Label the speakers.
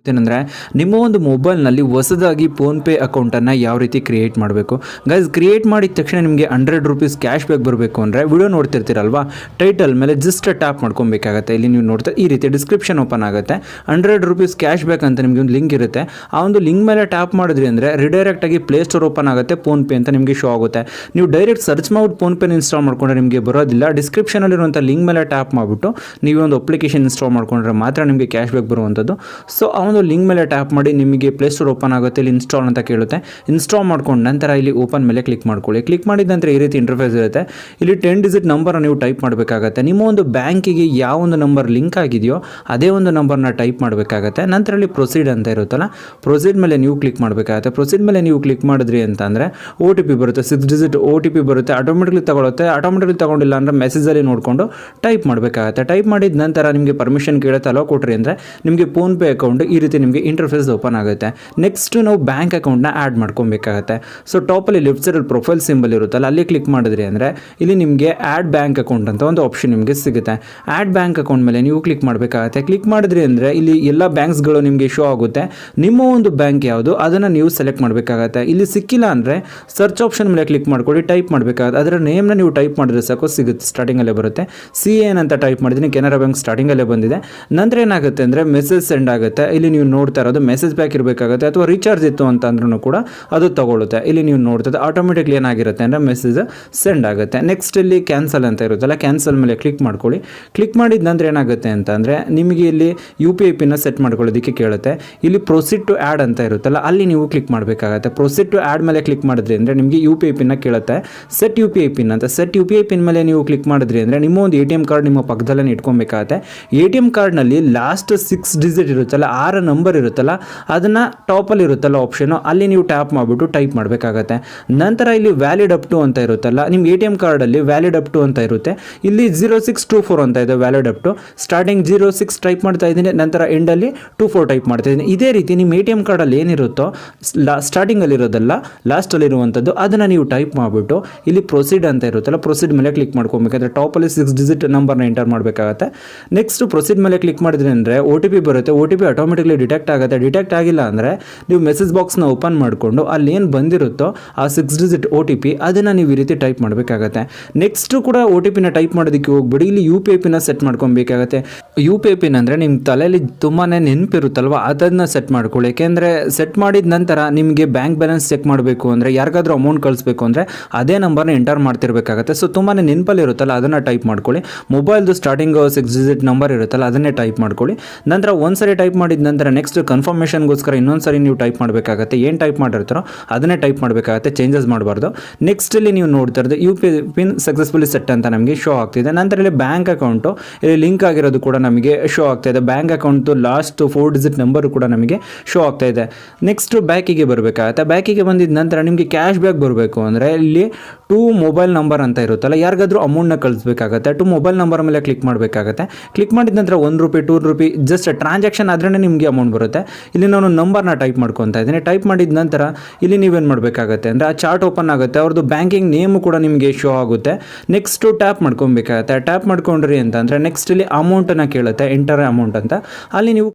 Speaker 1: ಏನಂದರೆ ನಿಮ್ಮ ಒಂದು ಮೊಬೈಲ್ನಲ್ಲಿ ಹೊಸದಾಗಿ ಫೋನ್ಪೇ ಅಕೌಂಟನ್ನು ಯಾವ ರೀತಿ ಕ್ರಿಯೇಟ್ ಮಾಡಬೇಕು ಗೈಸ್. ಕ್ರಿಯೇಟ್ ಮಾಡಿದ ತಕ್ಷಣ ನಿಮಗೆ 100 ರೂಪೀಸ್ ಕ್ಯಾಶ್ ಬ್ಯಾಕ್ ಬರಬೇಕು ಅಂದರೆ ವಿಡಿಯೋ ನೋಡ್ತಿರ್ತೀರಲ್ವಾ, ಟೈಟಲ್ ಮೇಲೆ ಜಸ್ಟ್ ಟ್ಯಾಪ್ ಮಾಡ್ಕೊಬೇಕಾಗತ್ತೆ. ಇಲ್ಲಿ ನೀವು ನೋಡ್ತಾ ಈ ರೀತಿ ಡಿಸ್ಕ್ರಿಪ್ಷನ್ ಓಪನ್ ಆಗುತ್ತೆ. 100 ರೂಪೀಸ್ ಕ್ಯಾಶ್ ಬ್ಯಾಕ್ ಅಂತ ನಿಮಗೆ ಒಂದು ಲಿಂಕ್ ಇರುತ್ತೆ. ಆ ಒಂದು ಲಿಂಕ್ ಮೇಲೆ ಟ್ಯಾಪ್ ಮಾಡಿದ್ರಿ ಅಂದರೆ ರಿಡೈರೆಕ್ಟ್ ಆಗಿ ಪ್ಲೇ ಸ್ಟೋರ್ ಓಪನ್ ಆಗುತ್ತೆ. ಫೋನ್ಪೇ ಅಂತ ನಿಮಗೆ ಶೋ ಆಗುತ್ತೆ. ನೀವು ಡೈರೆಕ್ಟ್ ಸರ್ಚ್ ಮಾಡ್ಬಿಟ್ಟು ಫೋನ್ಪೇನ ಇನ್ಸ್ಟಾಲ್ ಮಾಡ್ಕೊಂಡ್ರೆ ನಿಮಗೆ ಬರೋದಿಲ್ಲ. ಡಿಸ್ಕ್ರಿಪ್ಷನಲ್ಲಿರುವಂಥ ಲಿಂಕ್ ಮೇಲೆ ಟ್ಯಾಪ್ ಮಾಡಿಬಿಟ್ಟು ನೀವು ಒಂದು ಅಪ್ಲಿಕೇಶನ್ ಇನ್ಸ್ಟಾಲ್ ಮಾಡ್ಕೊಂಡ್ರೆ ಮಾತ್ರ ನಿಮಗೆ ಕ್ಯಾಶ್ ಬ್ಯಾಕ್ ಬರುವಂಥದ್ದು. ಸೊ ಆ ಒಂದು ಲಿಂಕ್ ಮೇಲೆ ಟ್ಯಾಪ್ ಮಾಡಿ ನಿಮಗೆ ಪ್ಲೇ ಸ್ಟೋರ್ ಓಪನ್ ಆಗುತ್ತೆ. ಇಲ್ಲಿ ಇನ್ಸ್ಟಾಲ್ ಅಂತ ಕೇಳುತ್ತೆ. ಇನ್ಸ್ಟಾಲ್ ಮಾಡ್ಕೊಂಡು ನಂತರ ಇಲ್ಲಿ ಓಪನ್ ಮೇಲೆ ಕ್ಲಿಕ್ ಮಾಡ್ಕೊಳ್ಳಿ. ಕ್ಲಿಕ್ ಮಾಡಿದ ನಂತರ ಈ ರೀತಿ ಇಂಟರ್ಫೇಸ್ ಇರುತ್ತೆ. ಇಲ್ಲಿ 10 ಡಿಜಿಟ್ ನಂಬರ್ ನೀವು ಟೈಪ್ ಮಾಡಬೇಕಾಗತ್ತೆ. ನಿಮ್ಮ ಒಂದು ಬ್ಯಾಂಕಿಗೆ ಯಾವ ಒಂದು ನಂಬರ್ ಲಿಂಕ್ ಆಗಿದೆಯೋ ಅದೇ ಒಂದು ನಂಬರ್ನ ಟೈಪ್ ಮಾಡಬೇಕಾಗತ್ತೆ. ನಂತರ ಇಲ್ಲಿ ಪ್ರೊಸೀಡ್ ಅಂತ ಇರುತ್ತಲ್ಲ, ಪ್ರೊಸೀಡ್ ಮೇಲೆ ನೀವು ಕ್ಲಿಕ್ ಮಾಡಬೇಕಾಗತ್ತೆ. ಪ್ರೊಸೀಡ್ ಮೇಲೆ ನೀವು ಕ್ಲಿಕ್ ಮಾಡಿದ್ರಿ ಅಂತಂದರೆ OTP ಬರುತ್ತೆ. 6 ಡಿಜಿಟ್ OTP ಬರುತ್ತೆ. ಆಟೋಮೆಟಿಕ್ಲಿ ತಗೊಳುತ್ತೆ. ಆಟೋಮೆಟಿಕ್ಲಿ ತಗೊಂಡಿಲ್ಲ ಅಂದರೆ ಮೆಸೇಜಲ್ಲಿ ನೋಡಿಕೊಂಡು ಟೈಪ್ ಮಾಡಬೇಕಾಗತ್ತೆ. ಟೈಪ್ ಮಾಡಿದ ನಂತರ ನಿಮಗೆ ಪರ್ಮಿಷನ್ ಕೇಳುತ್ತೆ. ಅಲೋ ಕೊಟ್ರಿ ಅಂದರೆ ನಿಮಗೆ ಫೋನ್ಪೇ ಅಕೌಂಟ್ ಈ ರೀತಿ ನಿಮಗೆ ಇಂಟರ್ಫೇಸ್ ಓಪನ್ ಆಗುತ್ತೆ. ನೆಕ್ಸ್ಟ್ ನಾವು ಬ್ಯಾಂಕ್ ಅಕೌಂಟ್ನ ಆ್ಯಡ್ ಮಾಡ್ಕೊಬೇಕಾಗತ್ತೆ. ಸೊ ಟಾಪಲ್ಲಿ ಲೆಫ್ಟ್ ಸೈಡಲ್ಲಿ ಪ್ರೊಫೈಲ್ ಸಿಂಬಲ್ ಇರುತ್ತಲ್ಲ, ಅಲ್ಲಿ ಕ್ಲಿಕ್ ಮಾಡಿದ್ರಿ ಅಂದರೆ ಇಲ್ಲಿ ನಿಮಗೆ ಆ್ಯಡ್ ಬ್ಯಾಂಕ್ ಅಕೌಂಟ್ ಅಂತ ಒಂದು ಆಪ್ಷನ್ ನಿಮಗೆ ಸಿಗುತ್ತೆ. ಆ್ಯಡ್ ಬ್ಯಾಂಕ್ ಅಕೌಂಟ್ ಮೇಲೆ ನೀವು ಕ್ಲಿಕ್ ಮಾಡಬೇಕಾಗತ್ತೆ. ಕ್ಲಿಕ್ ಮಾಡಿದ್ರಿ ಅಂದರೆ ಇಲ್ಲಿ ಎಲ್ಲ ಬ್ಯಾಂಕ್ಸ್ಗಳು ನಿಮಗೆ ಶೋ ಆಗುತ್ತೆ. ನಿಮ್ಮ ಒಂದು ಬ್ಯಾಂಕ್ ಯಾವುದು ಅದನ್ನು ನೀವು ಸೆಲೆಕ್ಟ್ ಮಾಡಬೇಕಾಗತ್ತೆ. ಇಲ್ಲಿ ಸಿಕ್ಕಿಲ್ಲ ಅಂದರೆ ಸರ್ಚ್ ಆಪ್ಷನ್ ಮೇಲೆ ಕ್ಲಿಕ್ ಮಾಡ್ಕೊಳ್ಳಿ. ಟೈಪ್ ಮಾಡಬೇಕಾಗುತ್ತೆ. ಅದರ ನೇಮ್ನ ನೀವು ಟೈಪ್ ಮಾಡಿದ್ರೆ ಸಾಕು, ಸಿಗುತ್ತೆ. ಸ್ಟಾರ್ಟಿಂಗಲ್ಲೇ ಬರುತ್ತೆ. CAN ಅಂತ ಟೈಪ್ ಮಾಡಿದ್ದೀನಿ. ಕೆನರಾ ಬ್ಯಾಂಕ್ ಸ್ಟಾರ್ಟಿಂಗಲ್ಲೇ ಬಂದಿದೆ. ನಂತರ ಏನಾಗುತ್ತೆ ಅಂದರೆ ಮೆಸೇಜ್ ಸೆಂಡ್ ಆಗುತ್ತೆ. ಇಲ್ಲಿ ನೀವು ನೋಡ್ತಾ ಇರೋದು ಮೆಸೇಜ್ ಬ್ಯಾಕ್ ಇರಬೇಕಾಗುತ್ತೆ. ಅಥವಾ ರೀಚಾರ್ಜ್ ಇತ್ತು ಅಂತ ಅಂದ್ರೂ ಕೂಡ ಅದು ತಗೊಳುತ್ತೆ. ಇಲ್ಲಿ ನೀವು ನೋಡ್ತದೆ ಆಟೋಮೆಟಿಕ್ಲಿ ಏನಾಗಿರುತ್ತೆ ಅಂದರೆ ಮೆಸೇಜ್ ಸೆಂಡ್ ಆಗುತ್ತೆ. ನೆಕ್ಸ್ಟ್ ಇಲ್ಲಿ ಕ್ಯಾನ್ಸಲ್ ಅಂತ ಇರುತ್ತಲ್ಲ, ಕ್ಯಾನ್ಸಲ್ ಮೇಲೆ ಕ್ಲಿಕ್ ಮಾಡ್ಕೊಳ್ಳಿ. ಕ್ಲಿಕ್ ಮಾಡಿದ ನಂತರ ಏನಾಗುತ್ತೆ ಅಂತ ಅಂದರೆ ನಿಮಗೆ ಇಲ್ಲಿ UPI ಪಿನ್ನ ಸೆಟ್ ಮಾಡ್ಕೊಳ್ಳೋದಕ್ಕೆ ಕೇಳುತ್ತೆ. ಇಲ್ಲಿ ಪ್ರೊಸೀಡ್ ಟು ಆ್ಯಡ್ ಅಂತ ಇರುತ್ತಲ್ಲ, ಅಲ್ಲಿ ನೀವು ಕ್ಲಿಕ್ ಮಾಡಬೇಕಾಗುತ್ತೆ. ಪ್ರೊಸೀಡ್ ಟು ಆ್ಯಡ್ ಮೇಲೆ ಕ್ಲಿಕ್ ಮಾಡಿದ್ರಿ ಅಂದರೆ ನಿಮಗೆ UPI ಪಿನ್ನ ಕೇಳುತ್ತೆ. ಸೆಟ್ UPI ಪಿನ್ ಅಂತ. ಸೆಟ್ UPI ಪಿನ್ ಮೇಲೆ ನೀವು ಕ್ಲಿಕ್ ಮಾಡಿದ್ರಿ ಅಂದರೆ ನಿಮ್ಮ ಒಂದು ATM ಕಾರ್ಡ್ ನಿಮ್ಮ ಪಕ್ಕದಲ್ಲೇ ಇಟ್ಕೊಬೇಕಾಗತ್ತೆ. ATM ಕಾರ್ಡ್ನಲ್ಲಿ ಲಾಸ್ಟ್ 6 ಡಿಜಿಟ್ ಇರುತ್ತಲ್ಲ, 6 ನಂಬರ್ ಇರುತ್ತಲ್ಲ, ಅದನ್ನು ಟಾಪಲ್ಲಿ ಇರುತ್ತಲ್ಲ ಆಪ್ಷನು, ಅಲ್ಲಿ ನೀವು ಟ್ಯಾಪ್ ಮಾಡಿಬಿಟ್ಟು ಟೈಪ್ ಮಾಡಬೇಕಾಗತ್ತೆ. ನಂತರ ಇಲ್ಲಿ ವ್ಯಾಲಿಡ್ ಅಪ್ ಟು ಅಂತ ಇರುತ್ತಲ್ಲ, ನಿಮ್ಮ ATM ಕಾರ್ಡಲ್ಲಿ ವ್ಯಾಲಿಡ್ ಅಪ್ ಟು ಅಂತ ಇರುತ್ತೆ. ಇಲ್ಲಿ 0624 ಅಂತ ಇದೆ valid up to. Starting 06 type ಮಾಡ್ತಾ ಇದ್ದೀನಿ, ನಂತರ ಎಂಡಲ್ಲಿ 24 ಟೈಪ್ ಮಾಡ್ತಾ ಇದ್ದೀನಿ. ಇದೇ ರೀತಿ ನಿಮ್ಮ ATM ಕಾರ್ಡಲ್ಲಿ ಏನಿರುತ್ತೋ ಸ್ಟಾರ್ಟಿಂಗಲ್ಲಿ ಇರೋದಲ್ಲ, ಲಾಸ್ಟಲ್ಲಿರುವಂಥದ್ದು ಅದನ್ನು ನೀವು ಟೈಪ್ ಮಾಡಿಬಿಟ್ಟು ಇಲ್ಲಿ ಪ್ರೊಸೀಡ್ ಅಂತ ಇರುತ್ತಲ್ಲ, ಪ್ರೊಸೀಡ್ ಮೇಲೆ ಕ್ಲಿಕ್ ಮಾಡ್ಕೊಬೇಕಾದ್ರೆ ಟಾಪಲ್ಲಿ 6 ಡಿಜಿಟ್ ನಂಬರ್ನ ಎಂಟರ್ ಮಾಡಬೇಕಾಗತ್ತೆ. ನೆಕ್ಸ್ಟ್ ಪ್ರೊಸೀಡ್ ಮೇಲೆ ಕ್ಲಿಕ್ ಮಾಡಿದ್ರಿ ಅಂದರೆ OTP ಬರುತ್ತೆ. OTP ಆಟೋಮೆಟಿಕ್ಲಿ ಡಿಟೆಕ್ಟ್ ಆಗುತ್ತೆ. ಡಿಟೆಕ್ಟ್ ಆಗಿಲ್ಲ ಅಂದರೆ ನೀವು ಮೆಸೇಜ್ ಬಾಕ್ಸ್ನ ಓಪನ್ ಮಾಡಿಕೊಂಡು ಅಲ್ಲಿ ಏನು ಬಂದಿರುತ್ತೋ ಆ 6 ಡಿಜಿಟ್ OTP ಅದನ್ನು ನೀವು ಈ ರೀತಿ ಟೈಪ್ ಮಾಡಬೇಕಾಗತ್ತೆ. ನೆಕ್ಸ್ಟು ಕೂಡ OTP ನ ಟೈಪ್ ಮಾಡೋದಕ್ಕೆ ಹೋಗ್ಬಿಡಿ. ಇಲ್ಲಿ UPI ಪಿನ್ನ ಸೆಟ್ ಮಾಡ್ಕೊಬೇಕಾಗತ್ತೆ. UPI ಪಿನ್ ಅಂದರೆ ನಿಮ್ಮ ತಲೆಯಲ್ಲಿ ತುಂಬಾ ನೆನಪಿರುತ್ತಲ್ವ, ಅದನ್ನು ಸೆಟ್ ಮಾಡ್ಕೊಳ್ಳಿ. ಏಕೆಂದರೆ ಸೆಟ್ ಮಾಡಿದ ನಂತರ ನಿಮಗೆ ಬ್ಯಾಂಕ್ ಬ್ಯಾಲೆನ್ಸ್ ಚೆಕ್ ಮಾಡಬೇಕು ಅಂದರೆ, ಯಾರಿಗಾದ್ರೂ ಅಮೌಂಟ್ ಕಳಿಸ್ಬೇಕು ಅಂದರೆ ಅದೇ ನಂಬರ್ನ ಎಂಟರ್ ಮಾಡ್ತಿರ್ಬೇಕಾಗತ್ತೆ. ಸೊ ತುಂಬಾ ನೆನಪಲ್ಲಿ ಇರುತ್ತಲ್ಲ, ಅದನ್ನು ಟೈಪ್ ಮಾಡ್ಕೊಳ್ಳಿ. ಮೊಬೈಲ್ದು ಸ್ಟಾರ್ಟಿಂಗ್ 6 ಡಿಜಿಟ್ ನಂಬರ್ ಇರುತ್ತಲ್ಲ, ಅದನ್ನೇ ಟೈಪ್ ಮಾಡ್ಕೊಳ್ಳಿ. ನಂತರ ಒಂದ್ಸರಿ ಟೈಪ್ ಮಾಡಿದ ನಂತರ ನೆಕ್ಸ್ಟ್ ಕನ್ಫರ್ಮೇಷನ್ಗೋಸ್ಕರ ಇನ್ನೊಂದ್ಸರಿ ನೀವು ಟೈಪ್ ಮಾಡಬೇಕಾಗತ್ತೆ. ಏನು ಟೈಪ್ ಮಾಡಿರ್ತಾರೋ ಅದನ್ನೇ ಟೈಪ್ ಮಾಡಬೇಕಾಗತ್ತೆ, ಚೇಂಜಸ್ ಮಾಡಬಾರ್ದು. ನೆಕ್ಸ್ಟ್ ಇಲ್ಲಿ ನೀವು ನೋಡ್ತಾ ಇರೋದು UPI ಪಿನ್ ಸಕ್ಸಸ್ಫುಲಿ ಸೆಟ್ ಅಂತ ನಮಗೆ ಶೋ ಆಗ್ತಿದೆ. ನಂತರ ಇಲ್ಲಿ ಬ್ಯಾಂಕ್ ಅಕೌಂಟು ಇಲ್ಲಿ ಲಿಂಕ್ ಆಗಿರೋದು ಕೂಡ ನಮಗೆ ಶೋ ಆಗ್ತಾ ಇದೆ. Bank account last 4 digit number ಕೂಡ ನಮಗೆ ಶೋ ಆಗ್ತಾ ಇದೆ. ನೆಕ್ಸ್ಟ್ ಬ್ಯಾಕಿಗೆ ಬರಬೇಕಾಗತ್ತೆ. ಬ್ಯಾಕಿಗೆ ಬಂದಿದ ನಂತರ ನಿಮಗೆ ಕ್ಯಾಶ್ ಬ್ಯಾಕ್ ಬರಬೇಕು ಅಂದರೆ ಇಲ್ಲಿ ಟು ಮೊಬೈಲ್ ನಂಬರ್ ಅಂತ ಇರುತ್ತಲ್ಲ, ಯಾರಿಗಾದ್ರೂ ಅಮೌಂಟ್ನ ಕಳಿಸ್ಬೇಕಾಗತ್ತೆ. ಟು ಮೊಬೈಲ್ ನಂಬರ್ ಮೇಲೆ ಕ್ಲಿಕ್ ಮಾಡಬೇಕಾಗತ್ತೆ. ಕ್ಲಿಕ್ ಮಾಡಿದ ನಂತರ 1 ರೂಪಿ 2 ರೂಪಿ ಜಸ್ಟ್ ಟ್ರಾನ್ಸಾಕ್ಷನ್ ಆದ್ರೇ ನಿಮಗೆ ಅಮೌಂಟ್ ಬರುತ್ತೆ. ಇಲ್ಲಿ ನಾನು ನಂಬರ್ನ ಟೈಪ್ ಮಾಡ್ಕೊತಾ ಇದ್ದೀನಿ. ಟೈಪ್ ಮಾಡಿದ ನಂತರ ಇಲ್ಲಿ ನೀವೇನು ಮಾಡಬೇಕಾಗತ್ತೆ ಅಂದರೆ ಆ ಚಾರ್ಟ್ ಓಪನ್ ಆಗುತ್ತೆ. ಅವ್ರದ್ದು ಬ್ಯಾಂಕಿಂಗ್ ನೇಮು ಕೂಡ ನಿಮಗೆ ಶೋ ಆಗುತ್ತೆ. ನೆಕ್ಸ್ಟು ಟ್ಯಾಪ್ ಮಾಡ್ಕೊಬೇಕಾಗತ್ತೆ. ಟ್ಯಾಪ್ ಮಾಡ್ಕೊಂಡ್ರಿ ಅಂತಂದರೆ ನೆಕ್ಸ್ಟ್ ಇಲ್ಲಿ ಅಮೌಂಟನ್ನು ಕೇಳುತ್ತೆ, ಎಂಟರ್ ಅಮೌಂಟ್ ಅಂತ. ಅಲ್ಲಿ ನೀವು